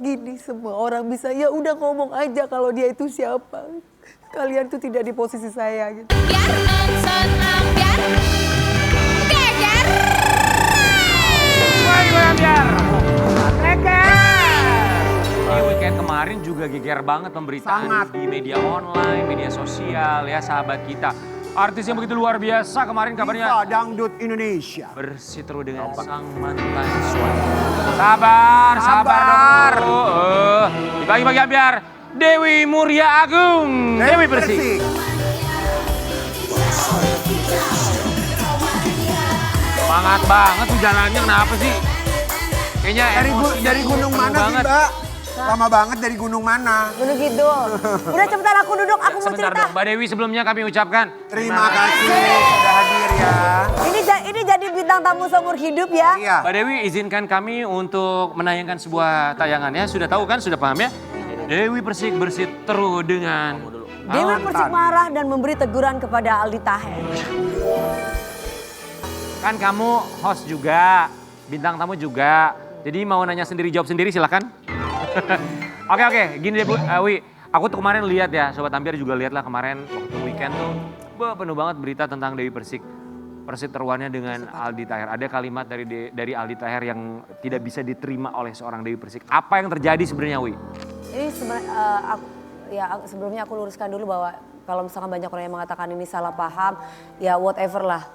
gini semua orang bisa ya udah ngomong aja kalau dia itu siapa. Kalian tuh tidak di posisi saya gitu. Biar nonton ambiar geger. Woi ambiar. Geger. Di weekend kemarin juga geger banget pemberitaan di media online, media sosial ya sahabat kita. Artis yang begitu luar biasa kemarin kabarnya Diva Dangdut Indonesia. berseteru dengan sang mantan suami. Sabar dong. Dibagi-bagi ambiar. Dewi Muria Agung. Dewi Persik. Semangat banget tuh jalannya, kenapa sih? Kayaknya Dari gunung mana sih, banget. Mbak? Lama banget dari gunung mana? Gunung Kidul. Udah cepetan aku duduk, aku mau Sebentar cerita. dong, Mbak Dewi sebelumnya kami ucapkan Terima kasih sudah hadir ya. Ini jadi bintang tamu seumur hidup ya. Iya. Mbak Dewi izinkan kami untuk menayangkan sebuah tayangan ya. Sudah tahu kan, sudah paham ya? Dewi Persik berseteru dengan Dewi Persik marah dan memberi teguran kepada Aldi Taher. Kan kamu host juga, bintang tamu juga. Jadi mau nanya sendiri jawab sendiri silakan. Oke, gini deh Bu, Wi. Aku tuh kemarin lihat ya, Sobat Ambiar juga lihat lah kemarin waktu weekend tuh penuh banget berita tentang Dewi Persik. Perseteruannya dengan Aldi Taher. Ada kalimat dari Aldi Taher yang tidak bisa diterima oleh seorang Dewi Persik. Apa yang terjadi sebenarnya, Wi? Ini sebelumnya aku luruskan dulu bahwa kalau misalkan banyak orang yang mengatakan ini salah paham, ya whatever lah.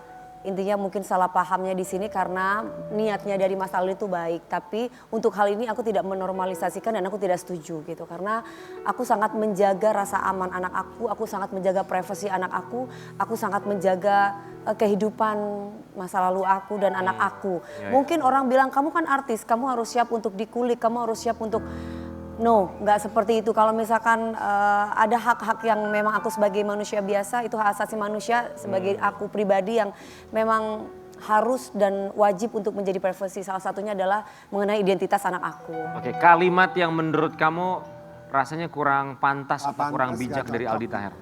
Intinya mungkin salah pahamnya di sini karena niatnya dari Mas Aldi itu baik. Tapi untuk hal ini aku tidak menormalisasikan dan aku tidak setuju gitu. Karena aku sangat menjaga rasa aman anak aku sangat menjaga privasi anak aku sangat menjaga kehidupan masa lalu aku dan anak aku. Mungkin orang bilang kamu kan artis, kamu harus siap untuk dikulik, kamu harus siap untuk... No, nggak seperti itu. Kalau misalkan ada hak-hak yang memang aku sebagai manusia biasa, itu hak asasi manusia sebagai aku pribadi yang memang harus dan wajib untuk menjadi privasi. Salah satunya adalah mengenai identitas anak aku. Oke, kalimat yang menurut kamu rasanya kurang pantas atau kurang bijak dari Aldi Taher?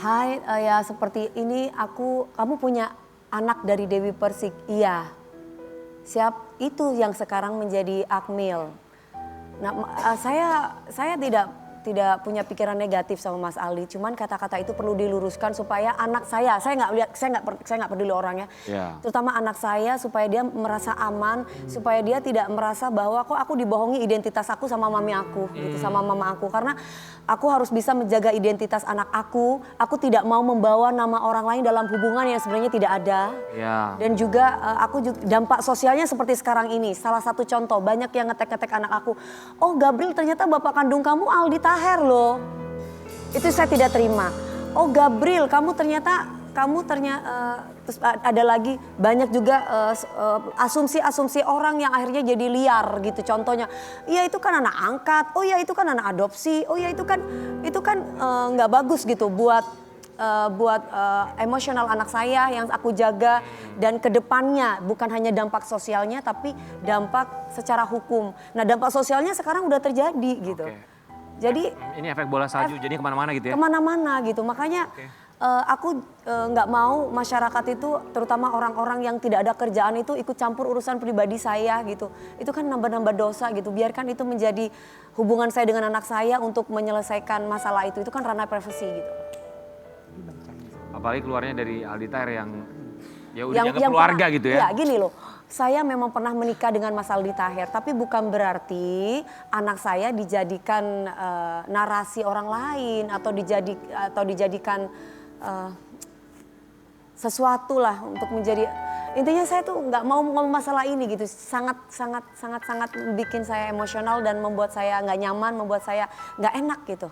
Hai, ya seperti ini kamu punya anak dari Dewi Persik. Iya, siap itu yang sekarang menjadi Akmil. Nah, saya tidak punya pikiran negatif sama Mas Aldi, cuman kata-kata itu perlu diluruskan supaya anak saya nggak peduli orangnya, terutama anak saya supaya dia merasa aman, supaya dia tidak merasa bahwa kok aku dibohongi identitas aku sama mami aku, gitu, sama mama aku, karena aku harus bisa menjaga identitas anak aku tidak mau membawa nama orang lain dalam hubungan yang sebenarnya tidak ada, dan juga dampak sosialnya seperti sekarang ini, salah satu contoh banyak yang ngetek-ngetek anak aku, oh Gabriel ternyata bapak kandung kamu Aldi Taher loh. Itu saya tidak terima. Oh Gabriel kamu ternyata terus ada lagi banyak juga asumsi-asumsi orang yang akhirnya jadi liar gitu. Contohnya, iya itu kan anak angkat, oh ya itu kan anak adopsi, oh ya itu kan nggak bagus gitu buat emosional anak saya yang aku jaga dan kedepannya bukan hanya dampak sosialnya tapi dampak secara hukum. Nah dampak sosialnya sekarang udah terjadi gitu. Jadi ini efek bola salju jadi kemana-mana gitu ya? Kemana-mana gitu, makanya aku nggak mau masyarakat itu terutama orang-orang yang tidak ada kerjaan itu ikut campur urusan pribadi saya gitu. Itu kan nambah-nambah dosa gitu, biarkan itu menjadi hubungan saya dengan anak saya untuk menyelesaikan masalah itu kan ranah privasi gitu. Apalagi keluarnya dari Aldi Taher yang ya udah dianggap keluarga gitu ya. Ya gini loh, saya memang pernah menikah dengan Mas Aldi Taher, tapi bukan berarti anak saya dijadikan narasi orang lain atau dijadikan sesuatu lah untuk menjadi, intinya saya tuh nggak mau ngomong masalah ini gitu, sangat bikin saya emosional dan membuat saya nggak nyaman, membuat saya nggak enak gitu.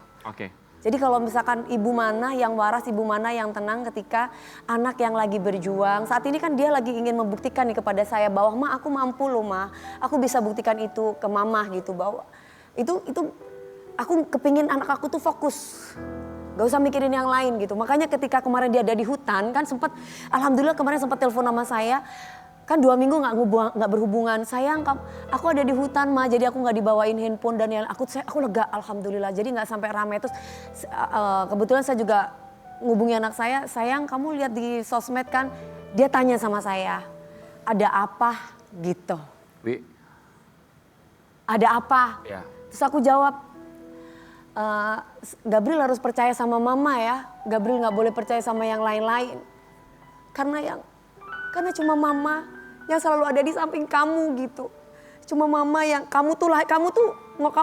Jadi kalau misalkan ibu mana yang waras, ibu mana yang tenang ketika anak yang lagi berjuang. Saat ini kan dia lagi ingin membuktikan nih kepada saya bahwa ma aku mampu loh ma. Aku bisa buktikan itu ke mama gitu bahwa itu aku kepingin anak aku tuh fokus. Gak usah mikirin yang lain gitu. Makanya ketika kemarin dia ada di hutan kan alhamdulillah kemarin sempat telepon sama saya. Kan 2 minggu nggak berhubungan, sayang aku ada di hutan ma, jadi aku nggak dibawain handphone dan yang aku lega alhamdulillah, jadi nggak sampai ramai. Terus kebetulan saya juga ngubungi anak saya, sayang kamu lihat di sosmed kan, dia tanya sama saya ada apa gitu. ada apa? Ya. Terus aku jawab, Gabriel harus percaya sama mama ya. Gabriel nggak boleh percaya sama yang lain-lain. Karena cuma mama yang selalu ada di samping kamu gitu. Cuma mama yang kamu tuh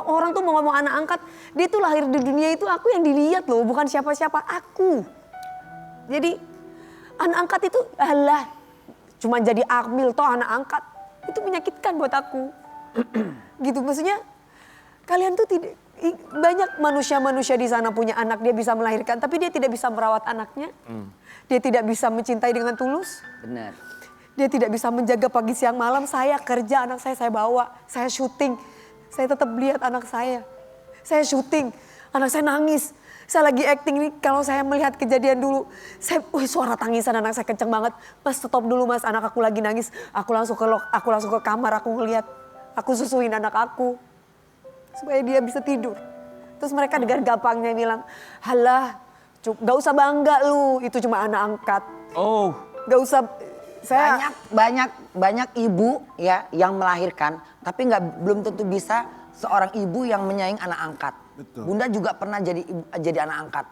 orang tuh mau ngomong anak angkat. Dia tuh lahir di dunia itu aku yang dilihat loh, bukan siapa-siapa, aku. Jadi anak angkat itu cuma jadi akmil toh anak angkat. Itu menyakitkan buat aku. Gitu maksudnya kalian tuh tidak, banyak manusia-manusia di sana punya anak, dia bisa melahirkan tapi dia tidak bisa merawat anaknya. Dia tidak bisa mencintai dengan tulus. Benar. Dia tidak bisa menjaga pagi siang malam. Saya kerja, anak saya bawa, saya syuting. Saya tetap lihat anak saya. Saya syuting, anak saya nangis. Saya lagi acting nih, kalau saya melihat kejadian dulu, suara tangisan anak saya kenceng banget. Mas stop dulu mas, anak aku lagi nangis. Aku langsung ke kamar, aku ngeliat. Aku susuin anak aku. Supaya dia bisa tidur. Terus mereka dengan gampangnya bilang, halah, gak usah bangga lu, itu cuma anak angkat. Oh. Gak usah, Banyak ibu ya yang melahirkan, tapi belum tentu bisa seorang ibu yang menyayangi anak angkat. Betul. Bunda juga pernah jadi anak angkat.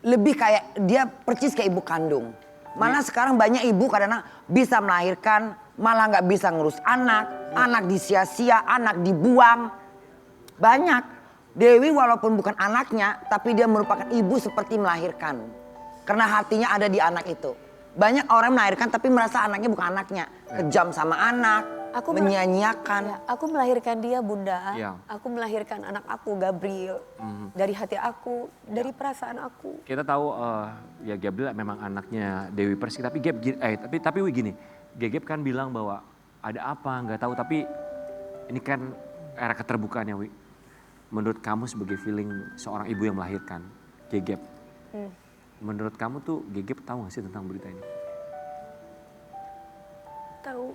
Lebih kayak dia percis kayak ibu kandung. Malah sekarang banyak ibu kadang bisa melahirkan, malah nggak bisa ngurus anak disia-sia, anak dibuang. Banyak. Dewi walaupun bukan anaknya, tapi dia merupakan ibu seperti melahirkan. Karena hatinya ada di anak itu. Banyak orang melahirkan tapi merasa anaknya bukan anaknya. Kejam sama anak, menyanyiakan. Ya, aku melahirkan dia Bunda. Ya. Aku melahirkan anak aku Gabriel. Dari hati aku, dari perasaan aku. Kita tahu ya Gabriel memang anaknya Dewi Persik, tapi tapi gini, Gap kan bilang bahwa ada apa nggak tahu, tapi ini kan era keterbukaannya Wi. Menurut kamu sebagai feeling seorang ibu yang melahirkan, Gap, menurut kamu tuh Gap tahu nggak sih tentang berita ini? Tahu.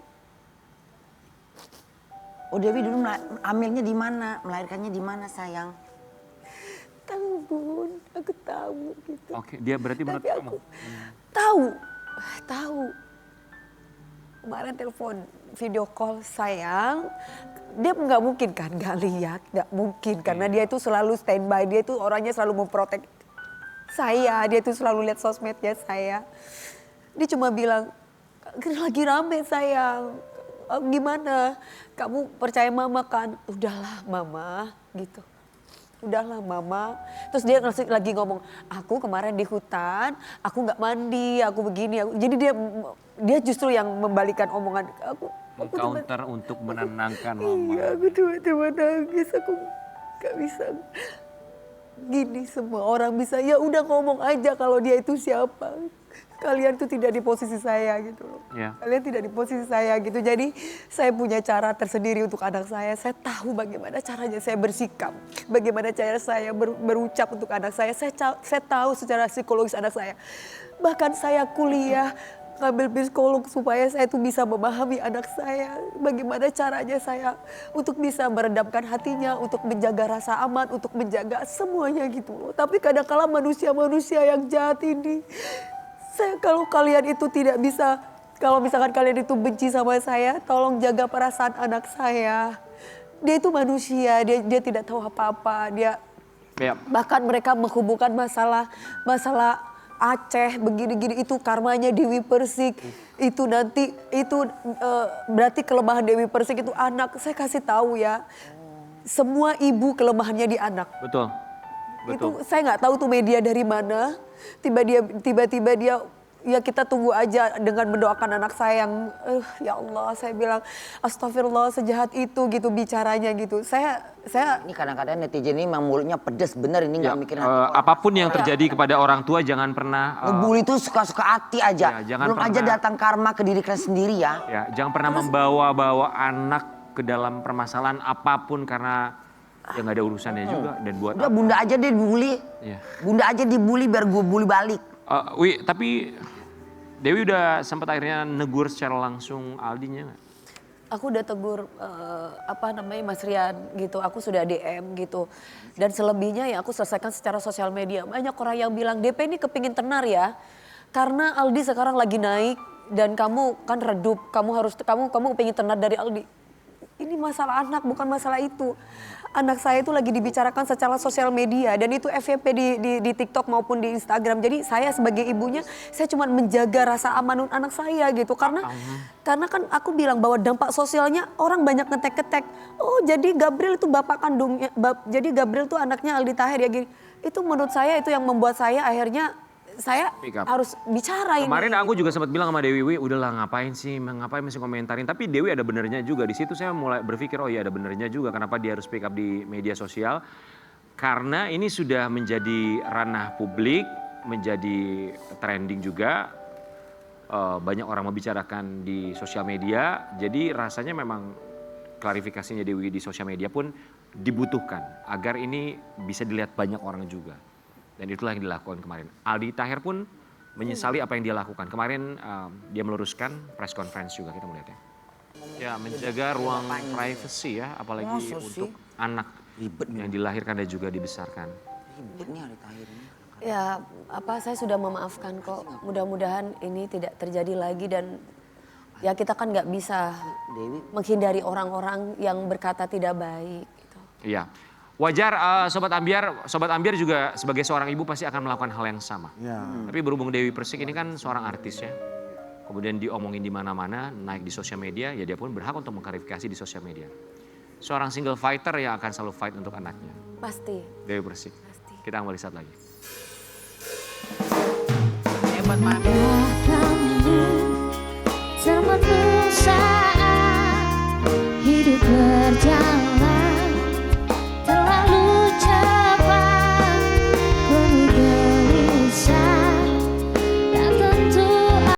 Oh Dewi dulu hamilnya di mana? Melahirkannya di mana sayang? Tahu Bun, aku tahu gitu. Oke, dia berarti menurut Tapi kamu? aku tahu. Kemarin telepon video call sayang, dia nggak mungkin kan nggak lihat, nggak mungkin karena dia itu selalu standby, dia itu orangnya selalu memprotek saya, dia itu selalu lihat sosmednya saya. Dia cuma bilang lagi rame sayang, gimana? Kamu percaya mama kan? Udahlah mama gitu. Udahlah mama. Terus dia lagi ngomong, aku kemarin di hutan, aku nggak mandi, aku begini. Jadi dia justru yang membalikan omongan aku. Counter untuk menenangkan mama. Iya, aku tiba-tiba nangis, aku nggak bisa. Gini semua orang bisa, ya udah ngomong aja kalau dia itu siapa. Kalian tuh tidak di posisi saya gitu loh. Ya. Kalian tidak di posisi saya gitu. Jadi saya punya cara tersendiri untuk anak saya. Saya tahu bagaimana caranya saya bersikap. Bagaimana cara saya berucap untuk anak saya. Saya tahu secara psikologis anak saya. Bahkan saya kuliah ngambil psikolog supaya saya tuh bisa memahami anak saya. Bagaimana caranya saya untuk bisa meredamkan hatinya, untuk menjaga rasa aman, untuk menjaga semuanya gitu loh. Tapi kadang-kala manusia-manusia yang jahat ini, kalau kalian itu tidak bisa, kalau misalkan kalian itu benci sama saya, tolong jaga perasaan anak saya. Dia itu manusia, dia tidak tahu apa-apa. Dia bahkan mereka menghubungkan masalah Aceh begini-gini, itu karmanya Dewi Persik. Itu nanti berarti kelemahan Dewi Persik itu anak. Saya kasih tahu ya, semua ibu kelemahannya di anak. Betul. Itu saya nggak tahu tuh media dari mana. Tiba-tiba dia, ya kita tunggu aja dengan mendoakan anak saya yang, ya Allah, saya bilang astagfirullah sejahat itu gitu bicaranya gitu. Saya Ini kadang-kadang netizen ini memang mulutnya pedes bener ini nggak mikirin apapun yang terjadi kepada orang tua jangan pernah ngebully itu suka-suka hati aja. Ya, jangan Belum aja pernah- datang karma ke diri kalian sendiri ya. ya jangan pernah membawa-bawa anak ke dalam permasalahan apapun karena ya nggak ada urusannya juga dan buat Udah bunda aja deh dibully. Iya. Bunda aja dibully biar gue bully balik. Wi, tapi Dewi udah sempat akhirnya negur secara langsung Aldinya nggak? aku udah tegur Mas Rian gitu, aku sudah DM gitu. Dan selebihnya ya aku selesaikan secara sosial media. Banyak orang yang bilang DP ini kepingin tenar ya, karena Aldi sekarang lagi naik dan kamu kan redup, kamu kepingin tenar dari Aldi. ini masalah anak bukan masalah itu. Anak saya itu lagi dibicarakan secara sosial media dan itu FYP di TikTok maupun di Instagram. Jadi saya sebagai ibunya saya cuma menjaga rasa aman anak saya gitu karena kan aku bilang bahwa dampak sosialnya orang banyak ngetek-ketek. Oh jadi Gabriel itu bapak kandungnya, jadi Gabriel itu anaknya Aldi Taher ya gini. Itu menurut saya itu yang membuat saya akhirnya saya Speak up. harus bicara ini. Kemarin aku juga sempat bilang sama Dewi, udahlah ngapain masih komentarin. Tapi Dewi ada benernya juga. Di situ saya mulai berpikir, oh iya ada benernya juga. Kenapa dia harus speak up di media sosial. Karena ini sudah menjadi ranah publik, menjadi trending juga. Banyak orang membicarakan di sosial media. Jadi rasanya memang klarifikasinya Dewi di sosial media pun dibutuhkan. Agar ini bisa dilihat banyak orang juga. Dan itulah yang dilakukan kemarin. Aldi Taher pun menyesali apa yang dia lakukan. Kemarin dia meluruskan press conference juga, kita melihatnya. Ya menjaga ruang privacy ya, apalagi Masa untuk sih? anak Ribet nih. yang dilahirkan dan juga dibesarkan. Ribet nih Aldi Taher ini. Ya saya sudah memaafkan kok. Mudah-mudahan ini tidak terjadi lagi dan ya kita kan nggak bisa Dewi. menghindari orang-orang yang berkata tidak baik. Gitu. Iya. Wajar Sobat Ambiar juga sebagai seorang ibu pasti akan melakukan hal yang sama. Ya. Tapi berhubung Dewi Persik ini kan seorang artis ya. Kemudian diomongin di mana-mana, naik di sosial media, ya dia pun berhak untuk mengklarifikasi di sosial media. Seorang single fighter yang akan selalu fight untuk anaknya. Pasti. Dewi Persik. Pasti. Kita kembali saat lagi. Hebat banget.